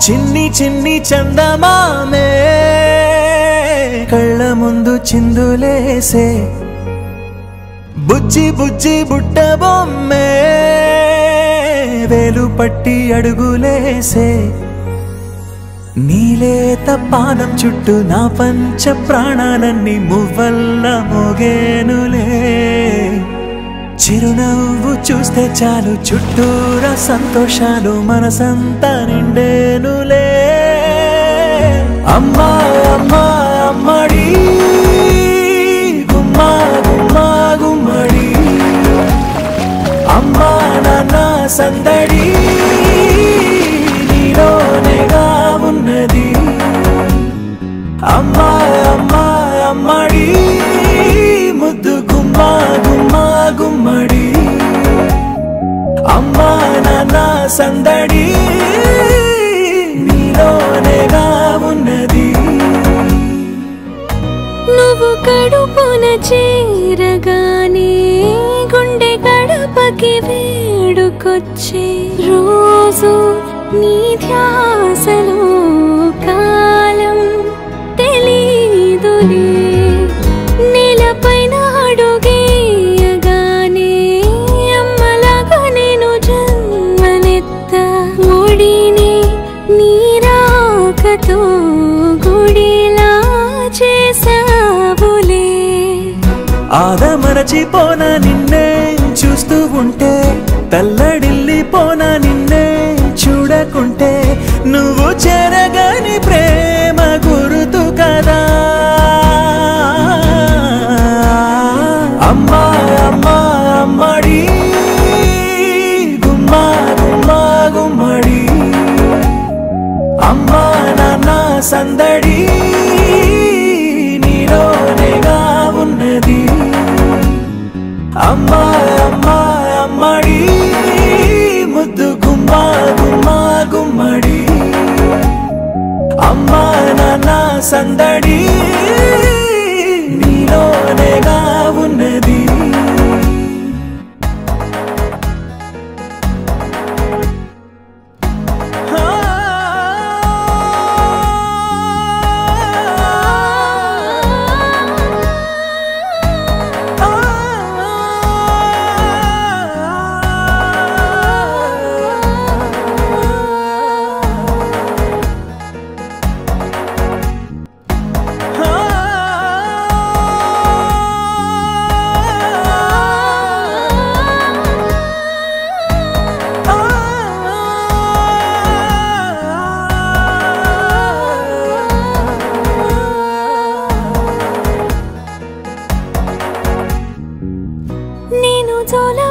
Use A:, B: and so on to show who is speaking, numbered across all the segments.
A: చిన్ని చిన్ని చందమామే కళ్ళ ముందు చిందులేసే బుజ్జి బుజ్జి బుట్ట బొమ్మే వేలు పట్టి అడుగులేసే నీలేత పానం చుట్టూ నా పంచ ప్రాణాలన్నీ మువ్వల్ల మోగేనులే చిరునవ్వు చూస్తే చాలు చుట్టూరా సంతోషాలు మనసంతా నిండేనులే అమ్మా అమ్మా అమ్మడి గుమ్మా గుమ్మా గుమ్మడి అమ్మా నాన్న సందడి నీలోనేగా ఉన్నది అమ్మా అమ్మా అమ్మడి ముద్దు గుమ్మా గుమ్మా గుమ్మడి అమ్మా నాన్న సందడి నీలోనేగా ఉన్నది
B: నువ్వు కడుపున చేరగానే గుండె గడపకి వేడుకొచ్చే రోజు నీ ధ్యాసలో కాలం తెలీదులే నేలపైన అడుగేయగానే అమ్మలాగా నేను జన్మనెత్త ఒడిని నీరాకతో గుడిలా చేసావులే
A: ఆదమరచిపోన నిన్నే చూస్తూ ఉంటే తల్లడిల్లిపోన నిన్నే చూడకుంటే నువ్వు చెరగని ప్రేమ గుర్తు కదా అమ్మా అమ్మా అమ్మడి గుమ్మా గుమ్మా గుమ్మడి అమ్మా నాన్న సందడి నీలోనేగా ఉన్నది అమ్మా అమ్మా అమ్మడి ముద్దు గుమ్మా గుమ్మా గుమ్మడి అమ్మా నాన్న సందడి నీలోనేగా ఉన్నది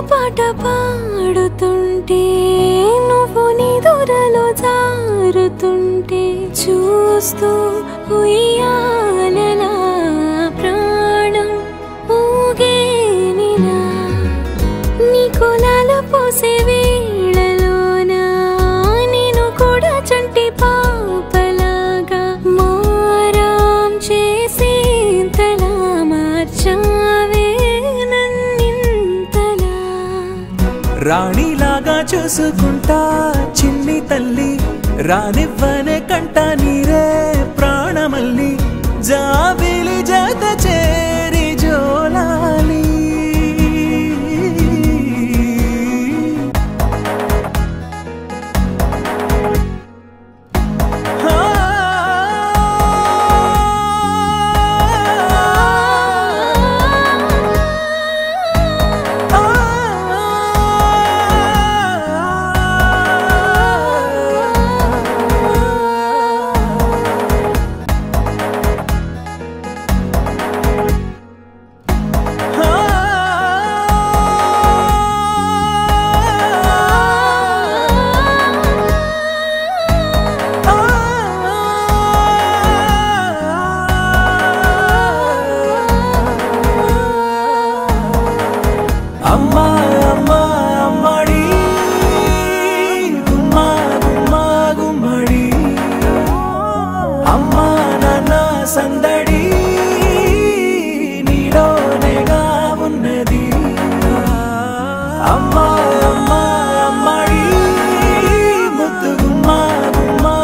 B: పాట పాడుతుంటే నువ్వు నిదురలో జారుతుంటే చూస్తూ ఉయ్యాలలా ప్రాణం ఊగేనిలా నీ కులాలు పోసే వేళలోనా నేను కూడా చంటి పాపలాగా మారాం చేసేంతలా మార్చావే
A: రాణిలాగా చూసుకుంటా చిన్ని తల్లి రానివ్వనే కంట నీరే ప్రాణమల్లి జాబిలి జత చేరి జోలాలి అమ్మా అమ్మా అమ్మడి గుమ్మా గుమ్మా గుమ్మడి అమ్మా నాన్న సందడి నీలోనేగా ఉన్నది అమ్మా అమ్మా అమ్మడి ముద్దు గుమ్మా గుమ్మా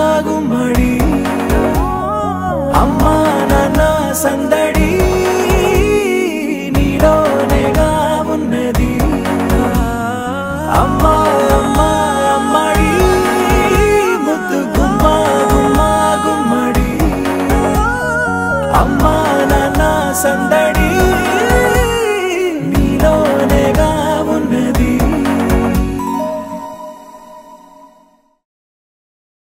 A: సందడి నీలోనేగా ఉన్నది అమ్మా అమ్మా అమ్మడి ముద్దు గుమ్మ గుమ్మ గుమ్మడి అమ్మా నాన్న సందడి